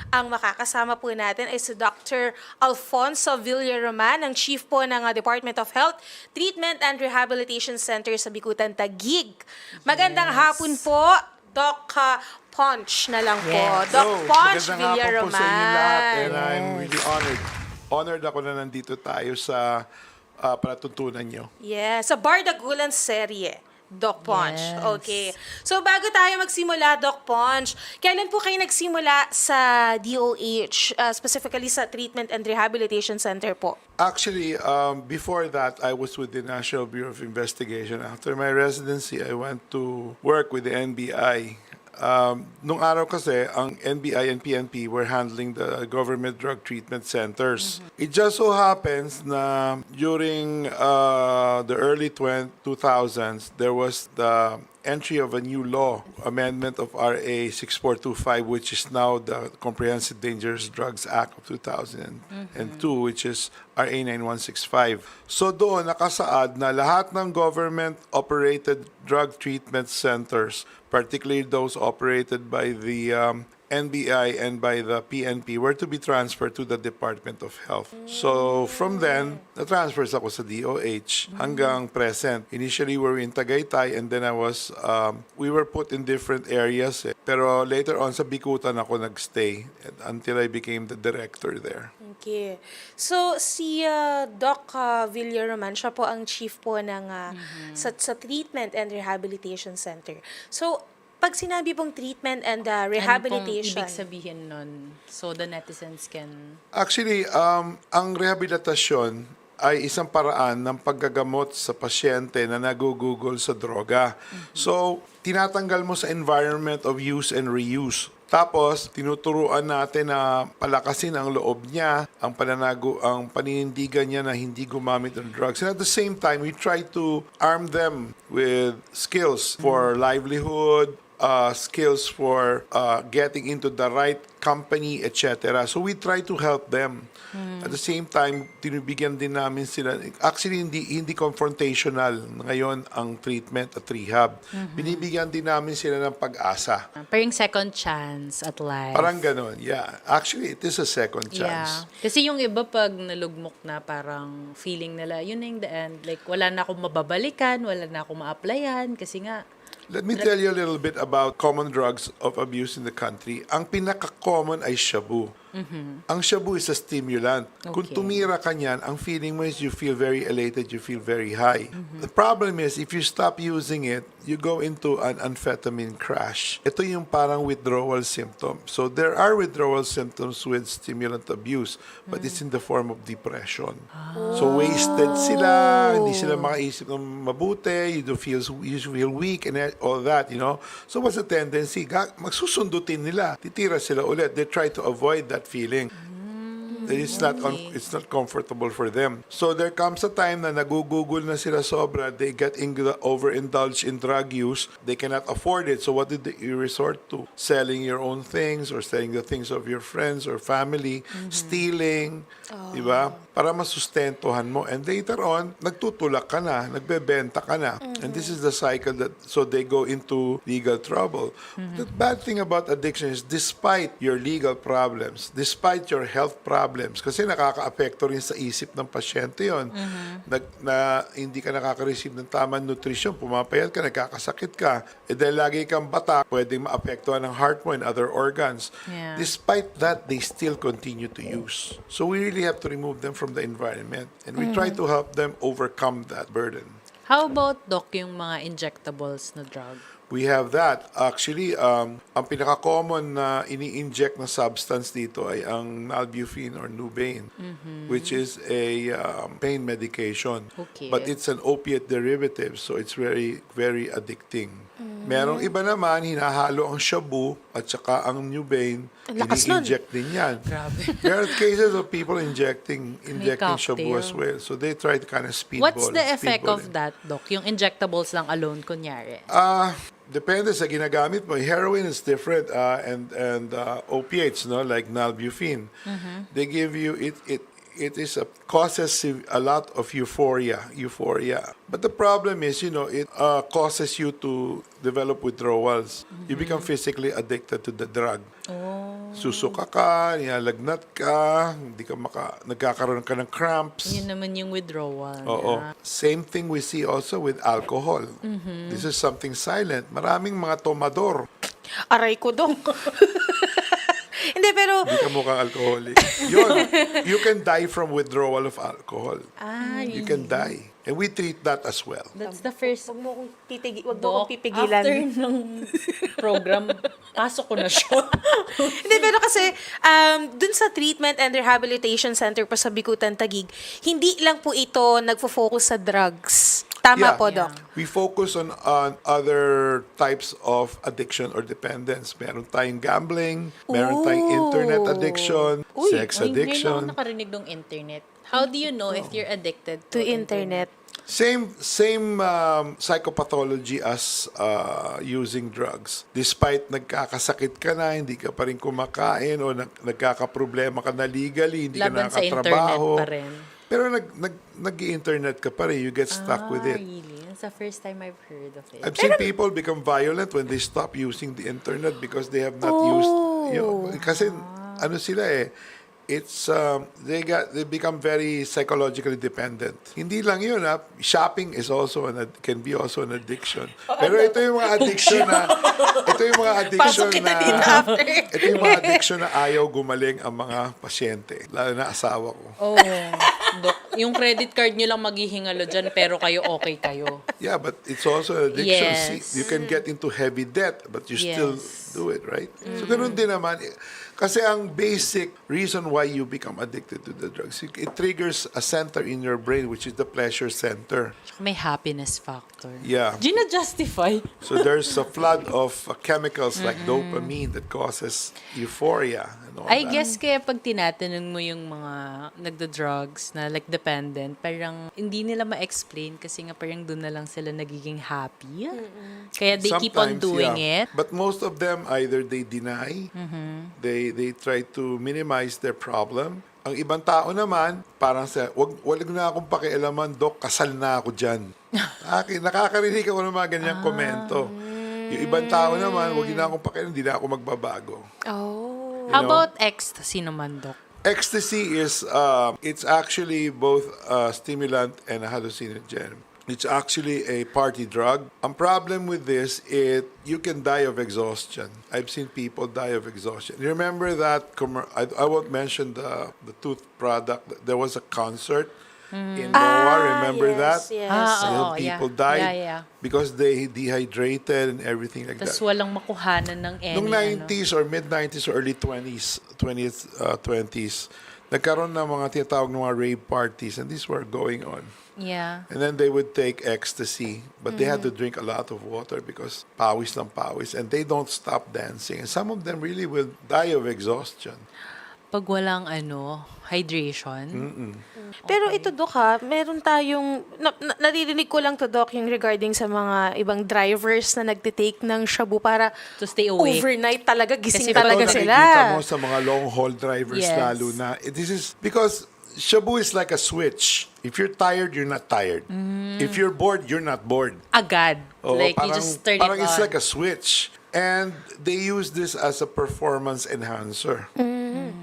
Ang makakasama po natin ay si Dr. Alfonso Villaroman, ang Chief po ng Department of Health, Treatment and Rehabilitation Center sa Bikutan, Taguig. Magandang hapon po, Doc Ponch na lang po. Doc Ponch Villaroman. Magandang hapon po sa inyo lahat, and I'm really honored. Honored ako na nandito tayo sa palatuntunan nyo. Yes, sa BardagulanSerye. Doc Ponch. Yes. Okay. So bago tayo magsimula, Doc Ponch, kailan po kayo nagsimula sa DOH, specifically sa Treatment and Rehabilitation Center po? Actually, before that, I was with the National Bureau of Investigation. After my residency, I went to work with the NBI. Nung araw kasi, ang NBI and PNP were handling the government drug treatment centers. It just so happens na during the early 2000s, there was the entry of a new law, amendment of RA 6425, which is now the Comprehensive Dangerous Drugs Act of 2002, which is RA 9165. So doon nakasaad na lahat ng government-operated drug treatment centers, particularly those operated by the NBI and by the PNP, were to be transferred to the Department of Health. So from then, na-transfers ako sa DOH hanggang present. Initially, we were in Tagaytay, and then we were put in different areas. Pero later on, sa Bikutan ako nagstay until I became the director there. Okay. So, si Doc Villaroman, siya po ang chief po ng sa Treatment and Rehabilitation Center. So, pag sinabi pong treatment and rehabilitation, Ano pong ibig sabihin nun? So the netizens can... Actually, ang rehabilitasyon ay isang paraan ng paggagamot sa pasyente na nagugugol sa droga. So, tinatanggal mo sa environment of use and reuse. Tapos, tinuturuan natin na palakasin ang loob niya, ang paninindigan niya na hindi gumamit ng drugs. And at the same time, we try to arm them with skills for livelihood, skills for getting into the right company, etc. So we try to help them. At the same time, tinibigyan din namin sila. Actually, hindi confrontational ngayon ang treatment at rehab. Binibigyan din namin sila ng pag-asa. Parang second chance at life. Parang ganun, yeah. Actually, it is a second chance. Yeah. Kasi yung iba pag nalugmok na, parang feeling nila, yun na yung the end. Like, wala na akong mababalikan, wala na akong ma-applyan, kasi nga, Let me tell you a little bit about common drugs of abuse in the country. Ang pinaka-common ay shabu. Ang shabu is a stimulant. Kung Okay. tumira ka niyan, ang feeling mo is you feel very elated, you feel very high. The problem is, if you stop using it, you go into an amphetamine crash. Ito yung parang withdrawal symptom. So there are withdrawal symptoms with stimulant abuse, but it's in the form of depression. So wasted sila, hindi sila makaisip ng mabuti, you feel weak and all that, you know. So what's the tendency? Magsusundutin nila, titira sila ulit. They try to avoid that feeling. It's not comfortable for them. So there comes a time na nagugugol na sila sobra, they get overindulged in drug use, they cannot afford it. So what did you resort to? Selling your own things or selling the things of your friends or family, stealing, di ba? Para masustentuhan mo. And later on, nagtutulak ka na, nagbebenta ka na. And this is the cycle so they go into legal trouble. The bad thing about addiction is despite your legal problems, despite your health problems, kasi nakaka-apekto rin sa isip ng pasyente yon. Na hindi ka nakaka-receive ng tamang nutrisyon, pumapayat ka, nagkakasakit ka. Dahil lagi kang bata, pwedeng maapektuhan ng heart mo and other organs. Yeah. Despite that, they still continue to use. So we really have to remove them from the environment. And we try to help them overcome that burden. how about, Doc, yung mga injectables na drug? We have that. Actually, ang pinaka-common na ini-inject na substance dito ay ang nalbuphine or Nubain, which is a pain medication. Okay. But it's an opiate derivative, so it's very, very addicting. Merong iba naman, hinahalo ang shabu at saka ang Nubain, Ang lakas nun. ini-inject din yan. Grabe. There are cases of people injecting shabu cocktail. as well. So they try to kind of speedball. What's the effect speedball of that, Doc? Yung injectables lang alone, kunyari? Depende sa ginagamit mo. Heroin is different and opiates, no, like nalbuphine. They give you it causes a lot of euphoria. But the problem is, it causes you to develop withdrawals. You become physically addicted to the drug. Susuka ka, nilalagnat ka, nagkakaroon ka ng cramps. Yun naman yung withdrawal. Oo. Yeah. Same thing we see also with alcohol. This is something silent. Maraming mga tomador. Aray ko dong. Hindi, pero Hindi ka mukhang alcoholic. Yun, you can die from withdrawal of alcohol. You can die. And we treat that as well. That's the first wag mo akong Doc, pipigilan. after ng program, pasok ko na siya. Hindi, pero kasi, dun sa Treatment and Rehabilitation Center po sa Bikutan, Taguig, hindi lang po ito nagfo-focus sa drugs. Tama po, Doc. We focus on other types of addiction or dependence. Meron tayong gambling, meron tayong internet addiction, sex Ngayon ako addiction. nakarinig ng internet. How do you know if you're addicted To internet. Same psychopathology as using drugs. Despite nagkakasakit ka na, hindi ka pa rin kumakain o nagkakaproblema ka na legally, hindi Laban ka sa internet nakatrabaho. pa rin. Pero nag-internet ka pa rin, you get stuck with it. Really? That's the first time I've heard of it. I've seen people become violent when they stop using the internet because they have not used, kasi ano sila it's they become very psychologically dependent. Hindi lang yun, shopping is also can be also an addiction. Pero ito yung mga addiction na Pasok kita dito after. ito yung mga addiction na ayaw gumaling ang mga pasyente, lalo na asawa ko. Oh, Dok, yung credit card nyo lang maghihingalo dyan, pero kayo okay kayo. Yeah, but it's also an addiction. Yes. See, you can get into heavy debt, but you still Yes. do it, right? So, ganun din naman. Kasi ang basic reason why you become addicted to the drugs, it triggers a center in your brain, which is the pleasure center. May happiness factor. Yeah. Gina-justify. So, there's a flood of chemicals like dopamine that causes euphoria and all I that. guess kaya pag tinatanong mo yung mga nagda-drugs na like dependent, parang hindi nila ma-explain kasi nga parang doon na lang sila nagiging happy. Kaya they keep on Sometimes, doing yeah. it. But most of them, either they deny, they try to minimize their problem. Ang ibang tao naman, parang wag na akong pakialaman, Dok, kasal na ako dyan. Nakakarinig ako ng mga ganyang komento. Yung ibang tao naman, wag na akong pakialaman, hindi na ako magbabago. Oh. How about ecstasy naman, Doc? Ecstasy is, it's actually both a stimulant and a hallucinogen. It's actually a party drug. Ang problem with this, you can die of exhaustion. I've seen people die of exhaustion. You remember that, I won't mention the tooth product. There was a concert in Noah, remember that? Yes. So people died Yeah. because they dehydrated and everything like Tapos that. walang makuhanan ng any, Noong 90s or mid-90s or early 20s, nagkaroon ng mga tinatawag ng mga rave parties and these were going on. Yeah. And then they would take ecstasy, but they had to drink a lot of water because pawis lang pawis, and they don't stop dancing. And some of them really will die of exhaustion. Pag walang hydration. Pero ito, Doc, meron tayong, naririnig ko lang to, Doc, yung regarding sa mga ibang drivers na nagtitake ng shabu para To stay awake. overnight talaga, gising Kasi talaga Ito sila. nakikita mo sa mga long-haul drivers Yes. lalo na. This is because shabu is like a switch. If you're tired, you're not tired. If you're bored, you're not bored. Agad. Oo, Like, you just turn it parang on. it's like a switch. And they use this as a performance enhancer.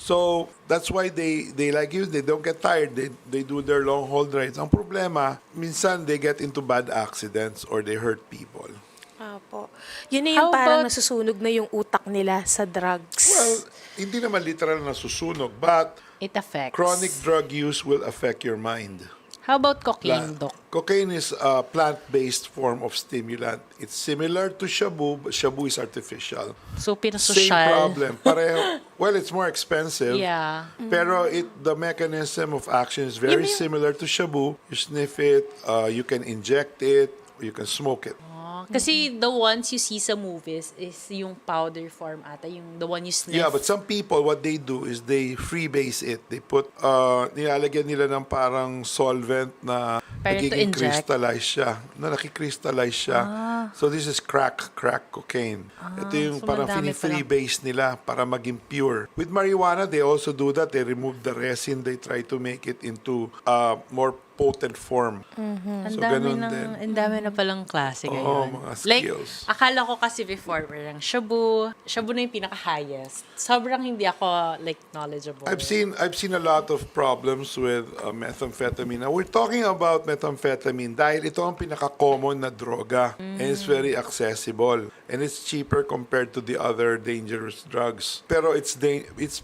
So, that's why they like you. They don't get tired. They do their long haul rides. Ang problema, minsan they get into bad accidents or they hurt people. Apo. Yun na yung How parang about- nasusunog na yung utak nila sa drugs. Well, hindi naman literal na susunog, but It affects. chronic drug use will affect your mind. How about cocaine, Doc? Cocaine is a plant-based form of stimulant. It's similar to shabu, but shabu is artificial. So, Same pinasosyal. problem. Pareho. Well, it's more expensive. Yeah. Pero the mechanism of action is very similar to shabu. You sniff it, you can inject it, you can smoke it. Kasi the ones you see sa movies is yung powder form ata, yung the one you sniff. Yeah, but some people, what they do is they freebase it. They put, nilalagyan nila ng parang solvent na Para to nagiging inject. crystallize siya. Nakikristallize siya. So this is crack cocaine. Ito yung so parang madami freebase nila para maging pure. With marijuana, they also do that. They remove the resin. They try to make it into more potent form. So, ganun din. Ang dami na palang klase Oo, ngayon. mga Like, skills. akala ko kasi before, parang shabu na yung pinaka-highest. Sobrang hindi ako, like, knowledgeable. I've seen a lot of problems with methamphetamine. Now, we're talking about methamphetamine dahil ito ang pinaka-common na droga. And it's very accessible. And it's cheaper compared to the other dangerous drugs. Pero it's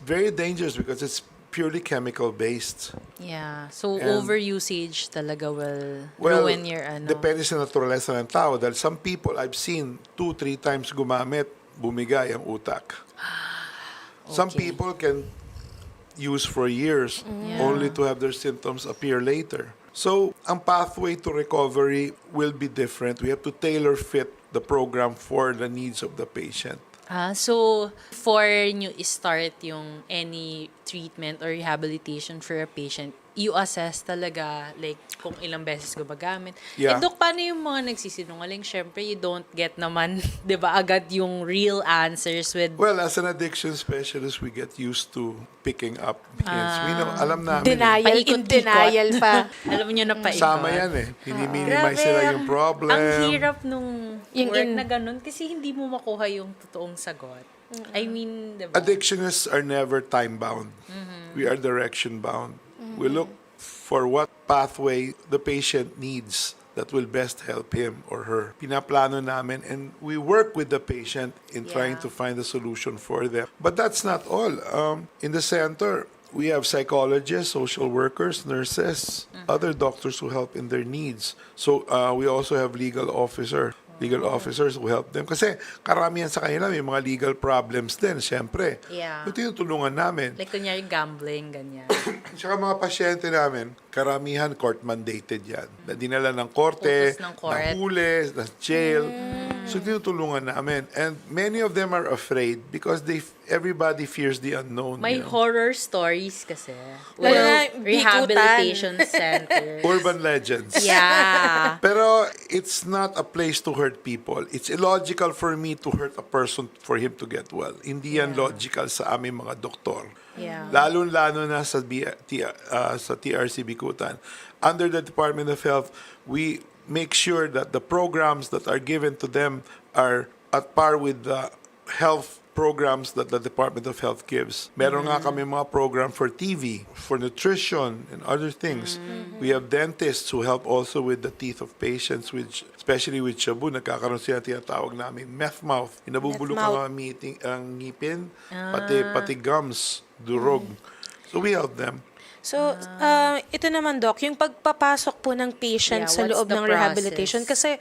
very dangerous because it's purely chemical-based. Yeah. So, And- overusage talaga will Well, ruin your, depende sa naturalesa ng tao. Dahil some people, I've seen 2-3 times gumamit, bumigay ang utak. Some Okay. people can use for years only to have their symptoms appear later. So, ang pathway to recovery will be different. We have to tailor fit the program for the needs of the patient. So, before nyo start yung any treatment or rehabilitation for a patient, you assess talaga, like, kung ilang beses gumagamit. Yeah. Dok, paano yung mga nagsisinungaling? Syempre, you don't get naman, di ba, agad yung real answers with... Well, as an addiction specialist, we get used to picking up hints. We know, alam namin. Denial in Paikot-ikot. denial pa. Alam niyo na paikot. Sama yan eh. Minimize Grabe, sila yung problem. Ang hirap nung Yung work in- na ganun kasi hindi mo makuha yung totoong sagot. I mean, diba? Addictionists are never time-bound. We are direction-bound. We look for what pathway the patient needs that will best help him or her. Pinaplano namin and we work with the patient in trying to find a solution for them. But that's not all. In the center, we have psychologists, social workers, nurses, other doctors who help in their needs. So we also have legal officers who help them. Kasi karamihan sa kanila may mga legal problems din, syempre. Yeah. Ito yung tulungan namin. Like, kunyari gambling, ganyan. Tsaka mga pasyente namin, karamihan court-mandated yan. Na dinala ng korte, Utos ng court. nahuli, na jail. So tinutulungan namin. And many of them are afraid because everybody fears the unknown. May you know. horror stories kasi. Lalo na Rehabilitation centers. Urban legends. Yeah. Pero it's not a place to hurt people. It's illogical for me to hurt a person for him to get well. Hindi yan logical sa aming mga doktor. Yeah. Lalo-lalo na sa TRC Bikutan. Under the Department of Health, we make sure that the programs that are given to them are at par with the health programs that the Department of Health gives. Meron nga kami mga program for TV, for nutrition, and other things. We have dentists who help also with the teeth of patients, especially with shabu. Nagkakaroon sila tinatawag namin meth mouth. Inabubulok Meth ang ngipin, pati gums, durog. So we help them. So, ito naman, Doc, yung pagpapasok po ng patient Yeah, sa what's loob the ng process? rehabilitation. Kasi,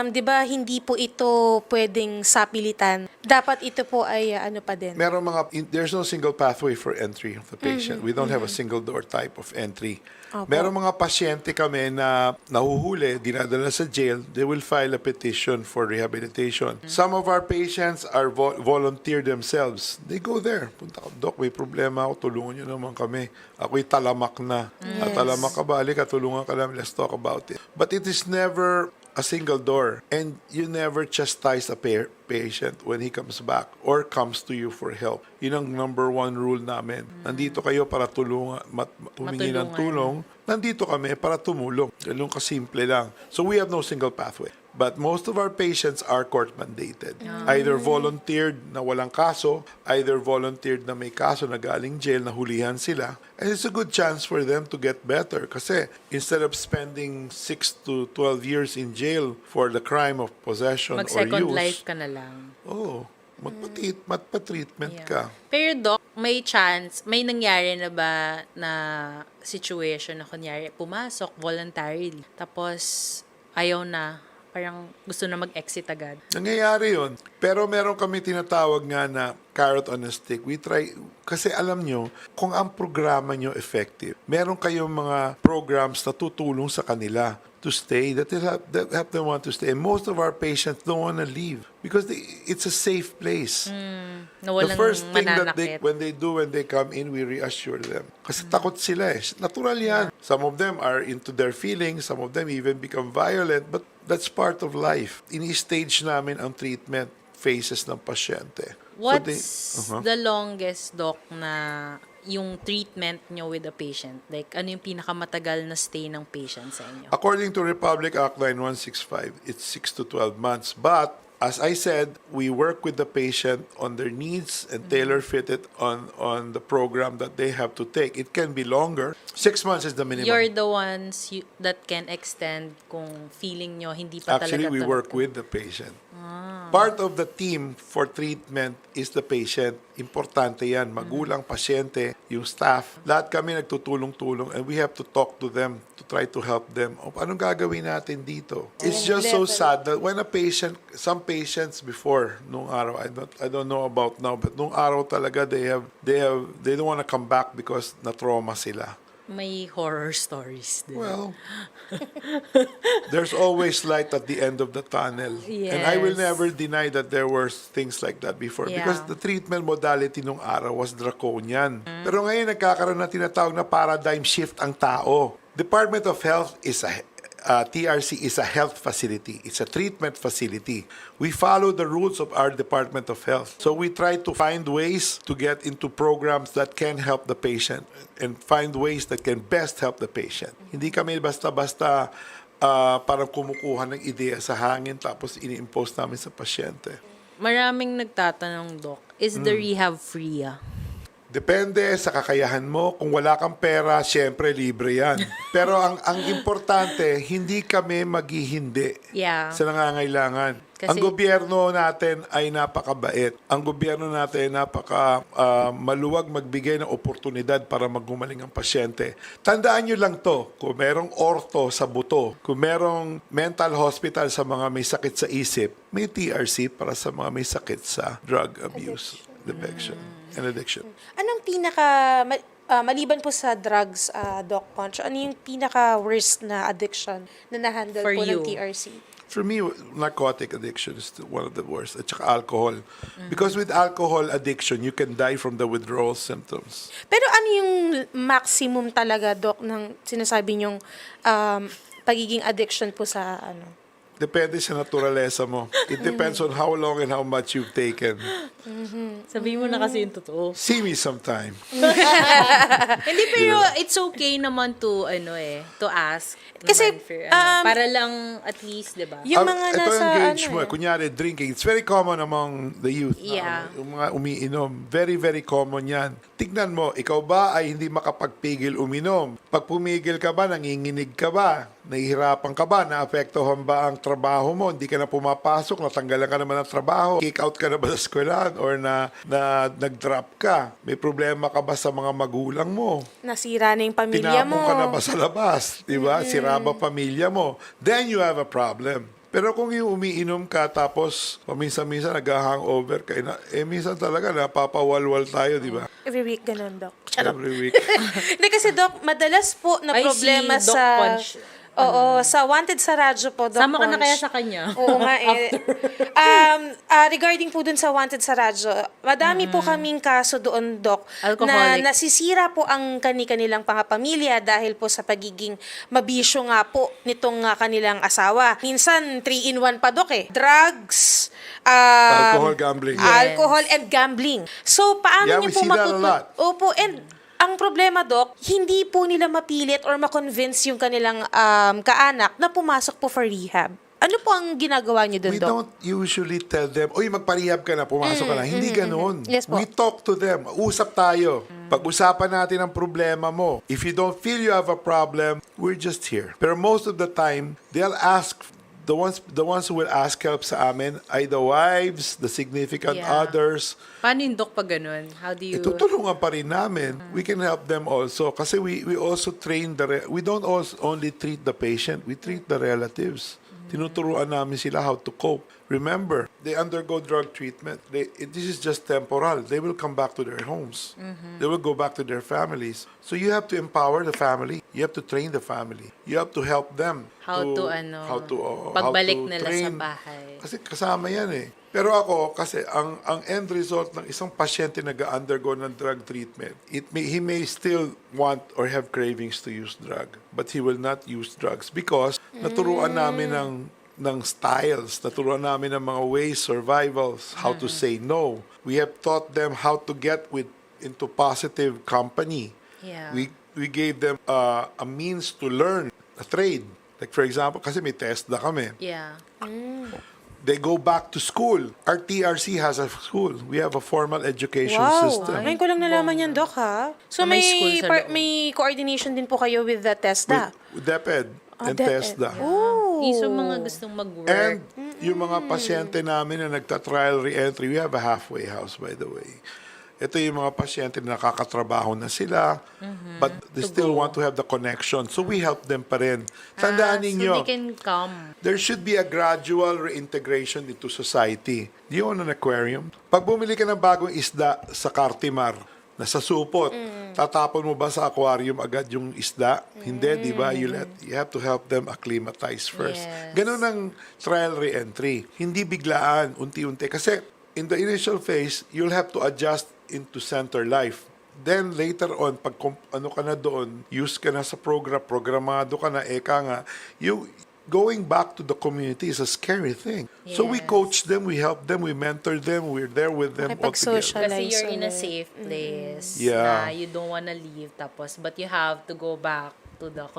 di ba, hindi po ito pwedeng sapilitan. Dapat ito po ay ano pa din. There's no single pathway for entry of the patient. We don't have a single door type of entry. Meron mga pasyente kami na nahuhuli, dinadala sa jail, they will file a petition for rehabilitation. Some of our patients are volunteer themselves. They go there. Punta ka, Doc, may problema ako, tulungan nyo naman kami. Ako'y talamak na. Talamak ka ba? Halika, tulungan ka namin. Let's talk about it. But it is never a single door. And you never chastise a patient when he comes back or comes to you for help. Yun ang number one rule namin. Nandito kayo para humingi ng tulong. Nandito kami para tumulong. Ganun kasimple lang. So we have no single pathway. But most of our patients are court-mandated. Either volunteered na walang kaso, either volunteered na may kaso na galing jail, na hulihan sila. And it's a good chance for them to get better. Kasi instead of spending 6 to 12 years in jail for the crime of possession or use, Mag-second life ka na lang. magpa-treatment ka. Pero Doc, may chance, may nangyari na ba na situation na kunyari pumasok voluntarily, tapos ayaw na, parang gusto na mag-exit agad? Nangyayari yun. Pero meron kami tinatawag nga na carrot on a stick. We try, kasi alam nyo, kung ang programa nyo effective, meron kayong mga programs na tutulong sa kanila to stay, that help them want to stay. And most of our patients don't want to leave because it's a safe place. Na The walang first thing that mananakit. when they come in, we reassure them. Kasi takot sila eh. Natural yan. Some of them are into their feelings. Some of them even become violent. But that's part of life. Ini-stage namin ang treatment phases ng pasyente. What's the longest, Doc, na yung treatment nyo with the patient? Like, ano yung pinakamatagal na stay ng patient sa inyo? According to Republic Act 9165, it's 6 to 12 months. But as I said, we work with the patient on their needs and tailor fit it on the program that they have to take. It can be longer. 6 months is the minimum. You're the ones that can extend kung feeling nyo hindi pa Actually, talaga we work talaga. with the patient. Part of the team for treatment is the patient. Importante yan. Magulang, pasyente, yung staff. Lahat kami nagtutulong-tulong and we have to talk to them to try to help them. O, anong gagawin natin dito? It's just so sad that when a patient, some patients before, nung araw, I don't know about now, but nung araw talaga, they don't want to come back because na-trauma sila. May horror stories din. Well, there's always light at the end of the tunnel. And I will Yes. never deny that there were things like that before. Yeah. Because the treatment modality nung araw was draconian. Pero ngayon nagkakaroon na tinatawag na paradigm shift ang tao. Department of Health is TRC is a health facility. It's a treatment facility. We follow the rules of our Department of Health. So we try to find ways to get into programs that can help the patient and find ways that can best help the patient. Hindi kami basta-basta parang kumukuha ng ideya sa hangin tapos ini-impose namin sa pasyente. Maraming nagtatanong, Doc, is the rehab free? Depende sa kakayahan mo. Kung wala kang pera, syempre libre yan. Pero ang importante, hindi kami maghihindi Yeah. sa nangangailangan. Kasi- Ang gobyerno natin ay napakabait. Ang gobyerno natin ay maluwag magbigay ng oportunidad para maggumaling ang pasyente. Tandaan nyo lang to, kung merong ortho sa buto, kung merong mental hospital sa mga may sakit sa isip, may TRC para sa mga may sakit sa drug abuse, addiction, and addiction. Anong maliban po sa drugs, Doc Punch, ano yung pinaka-worst na addiction na na-handle For po ng you? TRC? For me, narcotic addiction is one of the worst. At saka alcohol. Because with alcohol addiction, you can die from the withdrawal symptoms. Pero ano yung maximum talaga, Doc, ng sinasabi niyong pagiging addiction po sa ano? Depende sa naturalesa mo. It depends on how long and how much you've taken. Sabihin mo na kasi yung totoo. See me sometime. Hindi, pero it's okay naman to, to ask. Kasi, naman for, para lang at least, di ba? Yung mga ito nasa, engage mo. ano Kunyari, drinking. It's very common among the youth. Yeah. Yung mga umiinom. Very, very common yan. Tignan mo, ikaw ba ay hindi makapagpigil uminom? Pag pumigil ka ba, nanginginig ka ba? Nahihirapan ka ba? Naapektuhan ba ang trabaho mo? Hindi ka na pumapasok? Natanggalan ka naman ng trabaho? Kick out ka na ba sa eskwelahan? Or nag-drop ka? May problema ka ba sa mga magulang mo? nasira na yung pamilya mo. Tinapon ka na ba sa labas? Diba? Sira ba pamilya mo? Then you have a problem. Pero kung yung umiinom ka tapos paminsan-minsan nag-hangover ka, minsan talaga napapawalwal tayo, di ba? Every week ganun, Doc. Every week. Hindi kasi, Doc, madalas po na Ay, problema si Doc sa... Punch. Oo, sa Wanted sa radyo po, Doc Sama ka na Punch. kaya sa kanya? Oo nga eh. Regarding po dun sa Wanted sa radyo, madami po kaming kaso doon, Doc, na Alcoholic. nasisira po ang kanilang pamilya dahil po sa pagiging mabisyo nga po nitong kanilang asawa. Minsan, 3-in-1 pa, Doc eh. Drugs, Alcohol, gambling. alcohol and gambling. So, paano Yeah, niyo we po see that a lot. Opo, and ang problema, Doc, hindi po nila mapilit or makonvince yung kanilang kaanak na pumasok po for rehab. Ano po ang ginagawa niyo doon, We Doc? don't usually tell them, uy, magpa-rehab ka na, pumasok ka na. Hindi ganun. Yes po. We talk to them. Usap tayo. Pag-usapan natin ang problema mo. If you don't feel you have a problem, we're just here. Pero most of the time, they'll ask, the ones who will ask help sa amin ay the wives, the significant Yeah. others. Paano yung, Doc, pag ganun? How do you... Tutulungan pa rin namin. We can help them also. Kasi we also train we don't only treat the patient, we treat the relatives. Tinuturuan namin sila how to cope. Remember, they undergo drug treatment. This is just temporal. They will come back to their homes. They will go back to their families. So you have to empower the family. You have to train the family. You have to help them. pagbalik how to nila train. sa bahay. Kasi kasama yan eh. Pero ako, kasi ang end result ng isang pasyente nag-undergo ng drug treatment, he may still want or have cravings to use drug, but he will not use drugs because naturuan namin ng styles, naturuan namin ng mga ways, survivals, how to say no. We have taught them how to get with into positive company. Yeah. We gave them a means to learn a trade. Like for example, kasi may TESDA kami. Yeah. They go back to school. Our TRC has a school. We have a formal education Wow. system. Ngayon ko lang nalaman yan, Doc, ha? So, May may, school sa loob. may coordination din po kayo with the TESDA? With DepEd and DepEd. TESDA. Oh. Yung mga gustong mag-work. And yung mga pasyente namin na nagta-trial re-entry, we have a halfway house, by the way. Ito yung mga pasyente na nakakatrabaho na sila, but they still want to have the connection. So we help them pa rin. Tandaan So ninyo, they can come. there should be a gradual reintegration into society. Do you own an aquarium? Pag bumili ka ng bagong isda sa Cartimar, na sa supot, tatapon mo ba sa aquarium agad yung isda? Hindi, di ba? You have to help them acclimatize first. Yes. Ganun ang trial re-entry. Hindi biglaan, unti-unti. Kasi in the initial phase, you'll have to adjust into center life. Then later on, pag ano ka na doon, use ka na sa programado ka na, nga, going back to the community is a scary thing. So we Yes. coach them, we help them, we mentor them, we're there with them all together. Makipag-social. Kasi you're in a ulit. safe place Yeah. na you don't wanna leave tapos but you have to go back to the Well,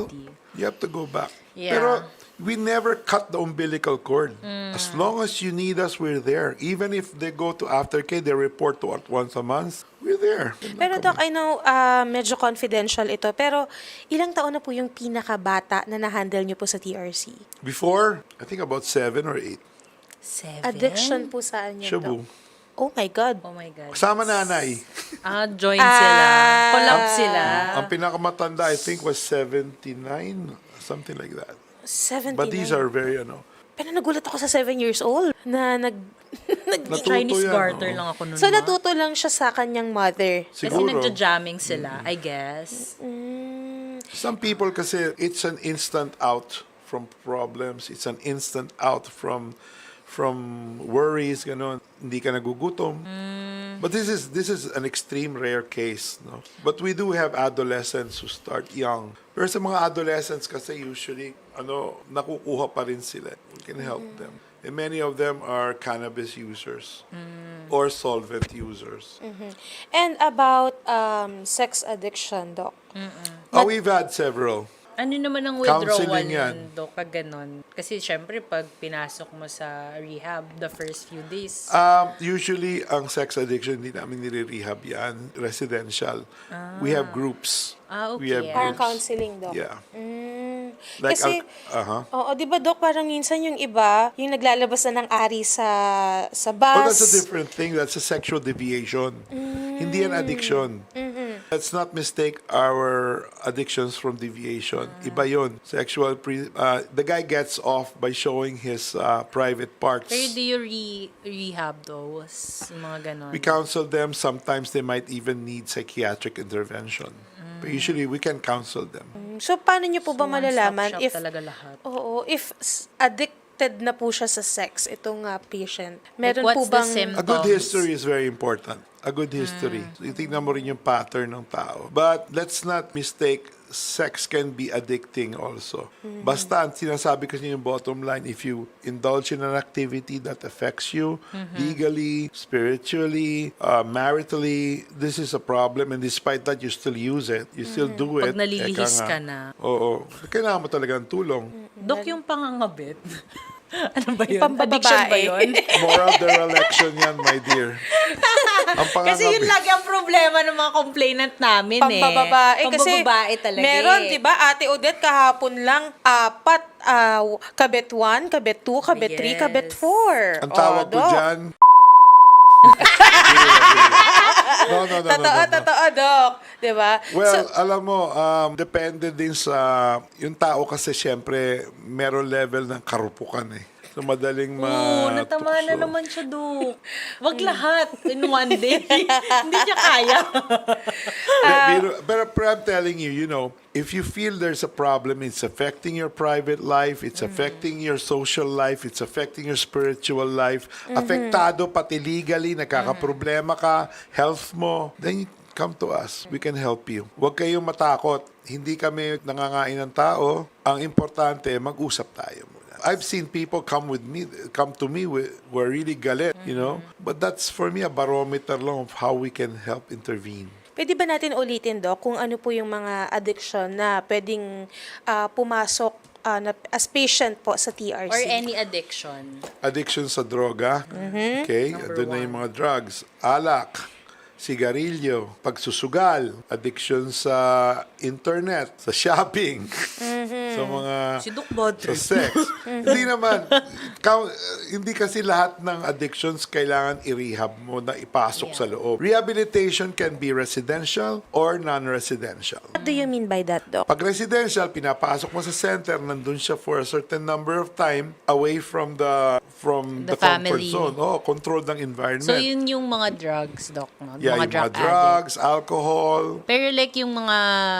community. you have to go back. Yeah. Pero we never cut the umbilical cord. As long as you need us, we're there. Even if they go to aftercare, they report to us once a month, we're there. Pero Doc, I know medyo confidential ito, pero ilang taon na po yung pinakabata na na-handle niyo po sa TRC? Before, I think about 7 or 8. 7? Addiction po saan yun, Shabu. Doc? Oh my God. Oh my God. Kasama nanay. Join sila. Collab sila. Ang pinakamatanda, I think, was 79, something like that. 79. But these are very, Pero nagulat ako sa 7 years old na Natuto Chinese yan, garter oo. lang ako nun. So, ma. natuto lang siya sa kanyang mother. Kasi Siguro. nagja-jamming sila, I guess. Some people kasi, it's an instant out from problems. It's an instant out from worries, gano'n. Hindi ka nagugutom. But this is an extreme rare case, no? But we do have adolescents who start young. Pero sa mga adolescents kasi usually, nakukuha pa rin sila. We can help them. And many of them are cannabis users or solvent users. And about sex addiction, Doc. Oh, we've had several. Ano naman ang withdrawal Counseling yan. nun, Dok, pag ganon? Kasi syempre, pag pinasok mo sa rehab, the first few days, Usually, ang sex addiction, hindi namin nire-rehab yan. Residential. We have groups. okay. We have Parang groups. counseling, Doc. Yeah. Like, kasi, oo, di ba, Doc, parang minsan yung iba, yung naglalabas na ng ari sa bus. Oh, that's a different thing. That's a sexual deviation. Hindi yan addiction. Let's not mistake our addictions from deviation. Iba yun. The guy gets off by showing his private parts. pero do you rehab those? Yung mga ganon? We counsel them. Sometimes they might even need psychiatric intervention. But usually, we can counsel them. So, paano nyo po ba One-stop malalaman shop if talaga lahat. if addicted na po siya sa sex, itong patient? Meron Like, po what's the bang... symptom? A good history is very important. A good history. So, itignan mo rin yung pattern ng tao. But let's not mistake, sex can be addicting also. Basta, ang sinasabi ko yung bottom line, if you indulge in an activity that affects you legally, spiritually, maritally, this is a problem. And despite that, you still use it. You still do it. Pag nalilihis Eka nga. ka na. Oo. Kailangan mo talaga ng tulong. Dok, yung pangangabit. Ano ba yun? Yung pambababae. Addiction ba yun? Moral dereliction yan, my dear. Ang Kasi yun pangangabit. lagi ang problema ng mga complainant namin Pambababae. Kasi Pambababae talaga meron, eh. di ba, Ate Odette, kahapon lang, 4, kabet 1, kabet 2, kabet 3, Yes. kabet 4. Ang tawag ko dyan, no. Totoo, Doc. Di ba? Well, alam mo, depende din sa, yung tao kasi syempre, meron level ng karupukan eh. So, madaling Oo, natama na naman siya, Dok. Wag lahat in one day. Hindi niya kaya. But I'm telling you, if you feel there's a problem, it's affecting your private life, it's affecting your social life, it's affecting your spiritual life, apektado pati legally, nagkakaproblema ka, health mo, then you come to us. We can help you. Huwag kayong matakot. Hindi kami nangangain ng tao. Ang importante, mag-usap tayo muna. I've seen people come to me were really galit, you know. But that's for me a barometer lang of how we can help intervene. Pwede ba natin ulitin, Doc, kung ano po yung mga addiction na pwedeng pumasok as patient po sa TRC? Or any addiction. Addiction sa droga, okay? Doon na yung mga drugs. Alak, sigarilyo, pagsusugal, addiction sa internet, sa shopping, sa mga Si Doc Bad sa trip. sex. Hindi naman. Hindi kasi lahat ng addictions kailangan i-rehab mo na ipasok sa loob. Rehabilitation can be residential or non-residential. What do you mean by that, Doc? Pag residential, pinapasok mo sa center, nandun siya for a certain number of time away from the The comfort family. zone. Oh, controlled ng environment. So, yun yung mga drugs, Doc, no? yeah, Mga yung drug mga drugs, alcohol, Pero like yung mga...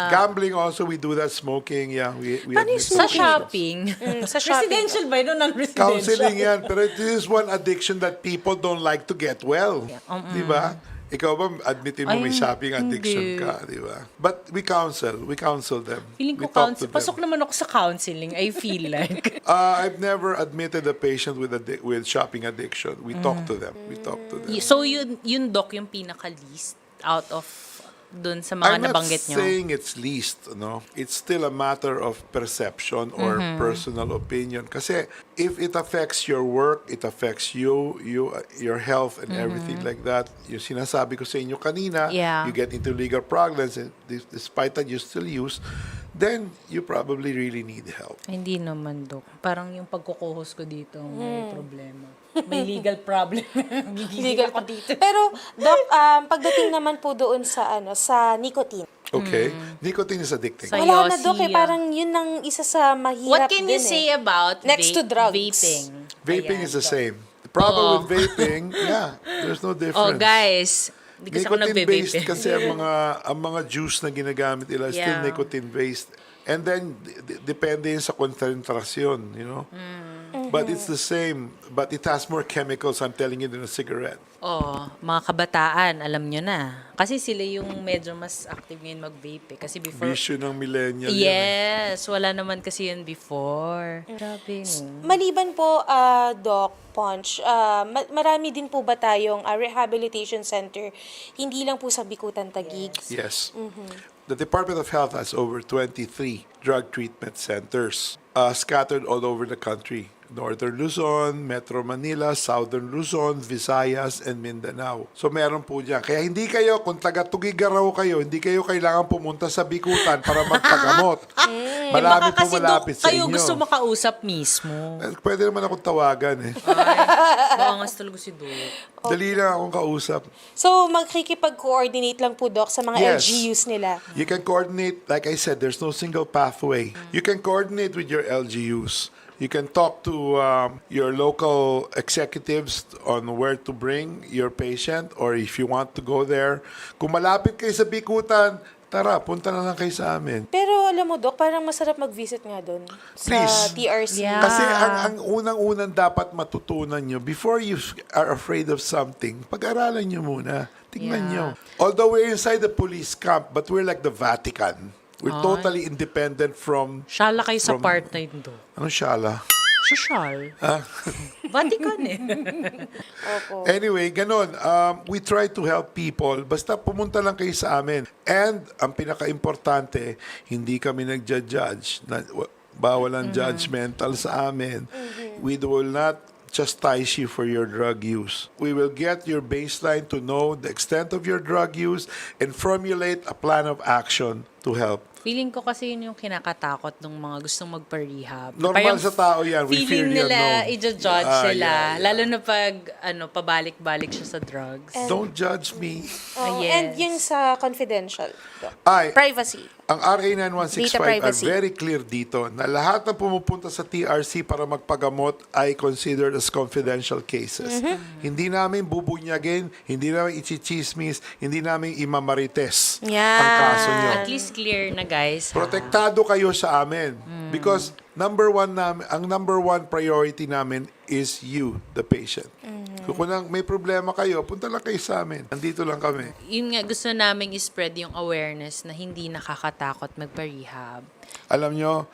gambling also, we do that, smoking, yeah. We Paano yung admit Sa those. shopping. Sa shopping. Residential ba yun o non-residential? Counseling yan. Pero this is one addiction that people don't like to get well. Di ba? Ikaw ba, admitin mo may Ay, shopping addiction hindi. ka, di ba? But we counsel them. Feeling We ko talk to them. pasok naman ako sa counseling, I feel like. I've never admitted a patient with shopping addiction. We talk to them. We talk to them. So, yun, Doc, yung pinaka-least out of dun sa mga I'm not nabanggit nyo. saying it's least, no? It's still a matter of perception or personal opinion. Kasi if it affects your work, it affects your health and everything like that. Yung sinasabi ko sa inyo kanina, Yeah. you get into legal problems and despite that you still use, then you probably really need help. Hindi naman, Doc. Parang yung pagkukuhos ko dito, may problema. May legal problem. Legal ako dito. Pero, Doc, pagdating naman po doon sa sa nicotine. Okay? Nicotine is addicting. Sa- Wala na, Doc, Ayosiya. Parang yun ang isa sa mahirap What can you din, say about Next to drugs. vaping? Vaping Ayan, is the Doc. same. The problem with vaping, yeah, there's no difference. Oh, guys. Hindi kasi ako Nicotine-based nagbe-vape. kasi ang mga juice na ginagamit nila is still Yeah. nicotine-based. And then, depende yun sa konsentrasyon, you know? But it's the same. But it has more chemicals, I'm telling you, than a cigarette. Oh, mga kabataan, alam nyo na. Kasi sila yung medyo mas active ngayon mag-vape. Kasi before... Issue ng millennial yan eh. Yes, wala naman kasi yun before. Grabe, no? Maliban po, Doc Punch, marami din po ba tayong rehabilitation center, hindi lang po sa Bikutan, Taguig? Yes. The Department of Health has over 23 drug treatment centers scattered all over the country. Northern Luzon, Metro Manila, Southern Luzon, Visayas, and Mindanao. So meron po dyan. Kaya hindi kayo, kung taga-Tugigaraw kayo, hindi kayo kailangan pumunta sa Bikutan para magpagamot. Marami Baka po kasi, malapit Doc, sa kayo inyo. gusto makausap mismo. Pwede naman akong tawagan eh. Bakangas talaga si Doc. Dali lang akong kausap. So, magkikipag-coordinate lang po, Doc, sa mga Yes. LGUs nila. You can coordinate, like I said, there's no single pathway. You can coordinate with your LGUs. You can talk to your local executives on where to bring your patient or if you want to go there. Kung malapit kayo sa Bikutan, tara, punta na lang kayo sa amin. Pero alam mo, Doc, parang masarap mag-visit nga doon sa Please. TRC. Yeah. Kasi ang unang-unang dapat matutunan nyo, before you are afraid of something, pag-aralan nyo muna. Tingnan Yeah. nyo. Although we're inside the police camp, but we're like the Vatican. We're totally independent from... Shala kayo sa From- part na yun, Doc. Anong shala? Social. Vatican eh. Opo. Anyway, ganun. We try to help people. Basta pumunta lang kayo sa amin. And, ang pinaka-importante, hindi kami nagja-judge. Bawal ang judgmental sa amin. We will not chastise you for your drug use. We will get your baseline to know the extent of your drug use and formulate a plan of action to help. Feeling ko kasi yun yung kinakatakot ng mga gustong magpa-rehab. Normal Parang sa tao yan. We fear feeling the nila unknown. i-judge Ah, sila. yeah, yeah. Lalo na pag pabalik-balik siya sa drugs. Don't judge me. Oh, yes. And yung sa confidential, Doc. Ay, Privacy. ang RA Data 9165 are privacy. very clear dito na lahat na pumupunta sa TRC para magpagamot ay considered as confidential cases. Hindi namin bubunyagin, hindi namin ichichismis, hindi namin imamarites Yan. ang kaso nyo. At least clear na, guys. ha? Protektado kayo sa amin. Because ang number one priority namin is you, the patient. Kung may problema kayo, punta lang kayo sa amin. Nandito lang kami. Yun nga, gusto naming i-spread yung awareness na hindi nakakatakot magpa-rehab. Alam nyo,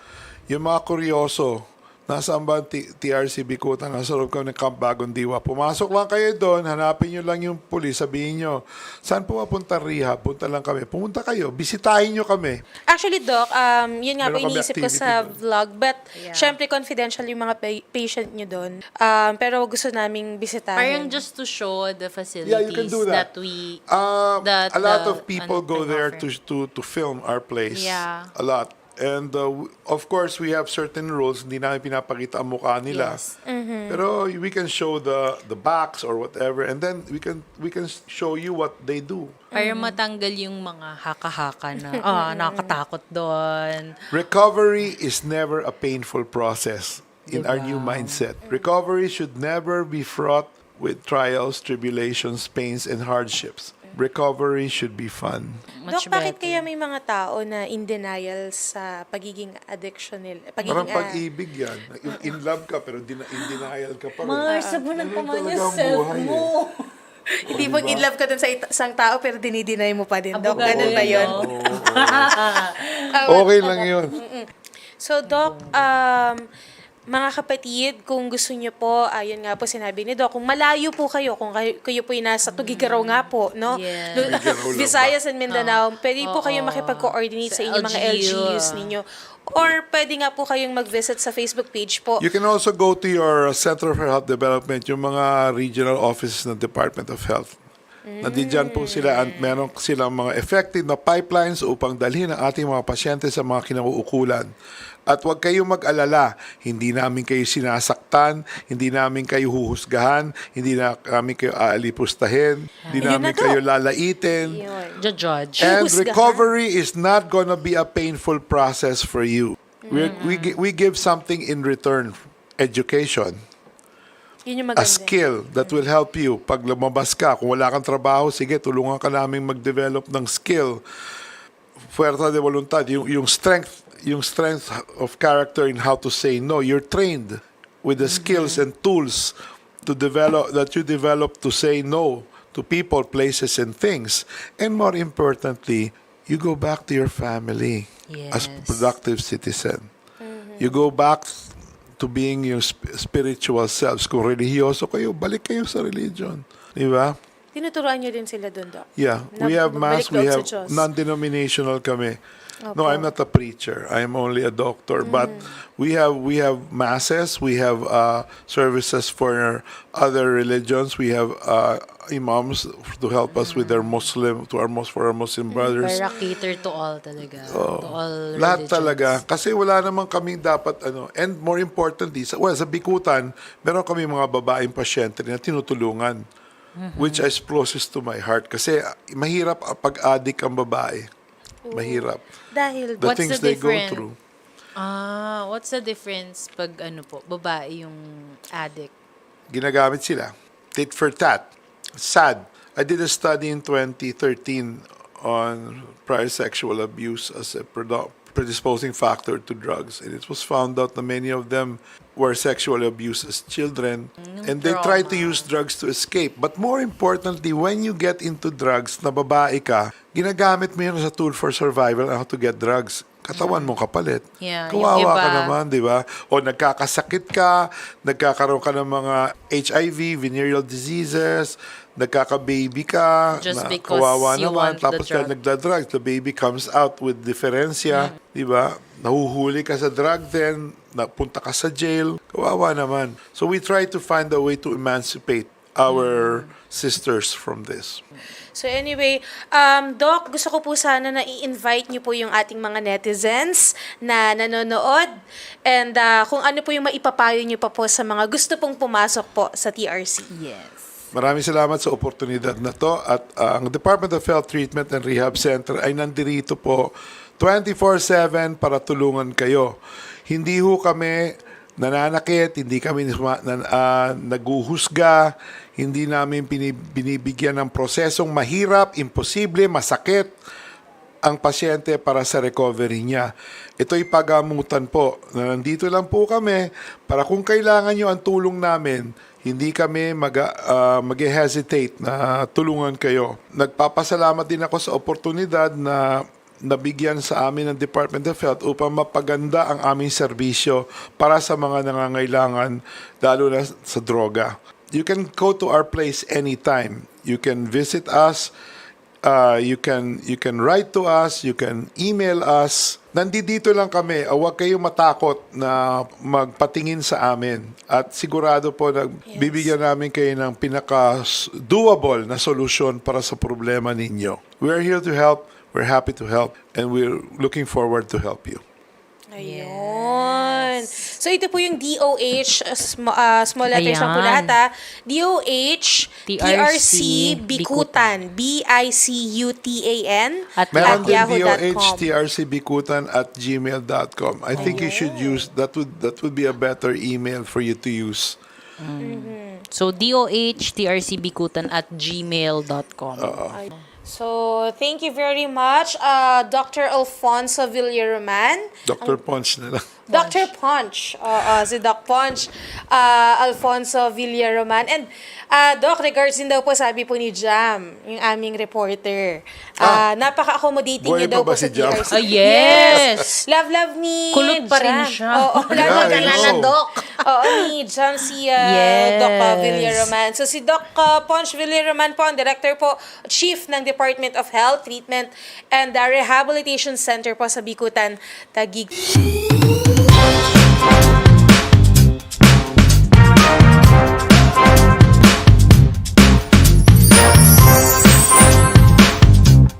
yung mga kuryoso Nasaan ba ang TRC Bikutan? Nasa loob kami ng Camp Bagong Diwa. Pumasok lang kayo doon, hanapin nyo lang yung pulis, sabihin nyo, saan po mapunta rehab? Punta lang kami. Pumunta kayo, bisitahin nyo kami. Actually, Doc, yun nga po Meron kami iniisip ko activity sa doon. vlog. But, Yeah. syempre, confidential yung mga patient nyo doon. Pero gusto naming bisitahin. Parang just to show the facilities Yeah, you can do that. we A lot of people ano, go there offer. to film our place. Yeah. A lot. And of course, we have certain rules. Hindi namin pinapakita ang mukha nila. Yes. Pero we can show the backs or whatever, and then we can show you what they do. Para matanggal yung mga haka-haka na, nakakatakot doon. Recovery is never a painful process in our new mindset. Recovery should never be fraught with trials, tribulations, pains, and hardships. Recovery should be fun. Much Doc, bakit better. kaya may mga tao na in denial sa pagiging addiction nila? Parang Pagiging, pag-ibig yan. In love ka, pero in denial ka pa rin. Mars, sabunan pa man talaga yung ang self buhay, mo. hindi pong in love ka dun sa isang tao pero dinideny mo pa din, Doc. Abogado Ganun ba yan, yun? Okay lang yun. So, Doc, mga kapatid, kung gusto niyo po, ayun nga po sinabi ni Doc, kung malayo po kayo, kung kayo po nasa Tugigaraw nga po, no? Yes. Tugigaraw lang ba? Visayas and Mindanao, pwede po kayong makipag-coordinate sa Sa inyong mga LGU. LGUs ninyo. Or pwede nga po kayong mag-visit sa Facebook page po. You can also go to your Center for Health Development, yung mga regional offices ng Department of Health. Nandiyan po sila at meron silang mga effective na pipelines upang dalhin ang ating mga pasyente sa mga kinauukulan. At huwag kayong mag-alala, hindi namin kayo sinasaktan, hindi namin kayo huhusgahan, hindi namin kayo aalipustahin, hindi Yun namin na to. kayo lalaitin. Yun. Judge. And Huhusgahan. recovery is not gonna be a painful process for you. We give something in return, education. Yun yung A maganda. skill that will help you. Pag lumabas ka, kung wala kang trabaho, sige, tulungan ka namin mag-develop ng skill. Fuerza de voluntad, yung strength of character in how to say no. You're trained with the skills and tools that you develop to say no to people, places, and things. And more importantly, you go back to your family as Yes. productive citizen. You go back to being your spiritual selves. Kung religyoso kayo, balik kayo sa religion. Di ba? Tinuturuan niyo din sila doon, Doc. Yeah. Na We have bumalik mass, we daw sa have Diyos. non-denominational kami. No, Opo. I'm not a preacher. I'm only a doctor. But we have masses. We have services for other religions. We have imams to help us with our for our Muslim brothers. Para cater to all talaga. To all Lahat religions. talaga. Kasi wala namang kaming dapat And more importantly, sa Bikutan, meron kami mga babaeng pasyente na tinutulungan. Which is closest to my heart. Kasi mahirap pag-addict ang babae. Mahirap. Dahil, The What's things the they go difference? through. What's the difference pag babae yung addict? Ginagamit sila. Tit for tat. Sad. I did a study in 2013 on prior sexual abuse as a predisposing factor to drugs. And it was found out that many of them were sexually abused as children. And they tried to use drugs to escape. But more importantly, when you get into drugs, na babae ka, ginagamit mo yun sa tool for survival on how to get drugs. Katawan mo kapalit. Yeah, yung Kawawa iba. ka naman, di ba? O nagkakasakit ka, nagkakaroon ka ng mga HIV, venereal diseases, nagkaka-baby ka, Just na because kawawa you naman, want the tapos ka drug. nagda-drugs, the baby comes out with differencia, di ba? Nahuhuli ka sa drug then, napunta ka sa jail, kawawa naman. So we try to find a way to emancipate our sisters from this. So anyway, Doc, gusto ko po sana na i-invite niyo po yung ating mga netizens na nanonood and kung ano po yung maipapayo niyo pa po sa mga gusto pong pumasok po sa TRC. Yes. Maraming salamat sa oportunidad na to at ang Department of Health Treatment and Rehab Center ay nandirito po 24/7 para tulungan kayo. Hindi ho kami nananakit, hindi kami naguhusga, hindi namin binibigyan ng prosesong mahirap, imposible, masakit ang pasyente para sa recovery niya. Ito'y pagamutan po. Nandito lang po kami para kung kailangan nyo ang tulong namin, hindi kami mag-hesitate na tulungan kayo. Nagpapasalamat din ako sa oportunidad na nabigyan sa amin ng Department of Health upang mapaganda ang aming serbisyo para sa mga nangangailangan, lalo na sa droga. You can go to our place anytime. You can visit us. You can write to us. You can email us. Nandito lang kami. Huwag kayong matakot na magpatingin sa amin. At sigurado po na bibigyan namin kayo ng pinaka-doable na solusyon para sa problema ninyo. We are here to help. We're happy to help. And we're looking forward to help you. Ayun. So, ito po yung DOH, small letters lang po Ayan. lahat ha. DOH, TRC, Bikutan. Bikutan, BICUTAN, At Meron din yahoo.com. DOH, trcbikutan@gmail.com. I think you should use, that would be a better email for you to use. So, DOH@trcbikutan@gmail.com. So, thank you very much, Dr. Alfonso Villaroman. Dr. Ponch na lang. Dr. Punch. Oo, si Doc Punch. Alfonso Villaroman. And, Doc, regards din daw po, sabi po ni Jam, yung aming reporter. Napaka-accommodating Buhay niya daw pa ba po sa si Jam? TRC. Yes! Love ni Kulot pa rin Jam. siya. Oo, lalo Yeah, I na know. Doc. Oo, ni Jam si Yes. Doc Villaroman. So, si Doc Punch Villaroman po, ang director po, chief ng Department of Health, Treatment, and Rehabilitation Center po sa Bikutan, Taguig.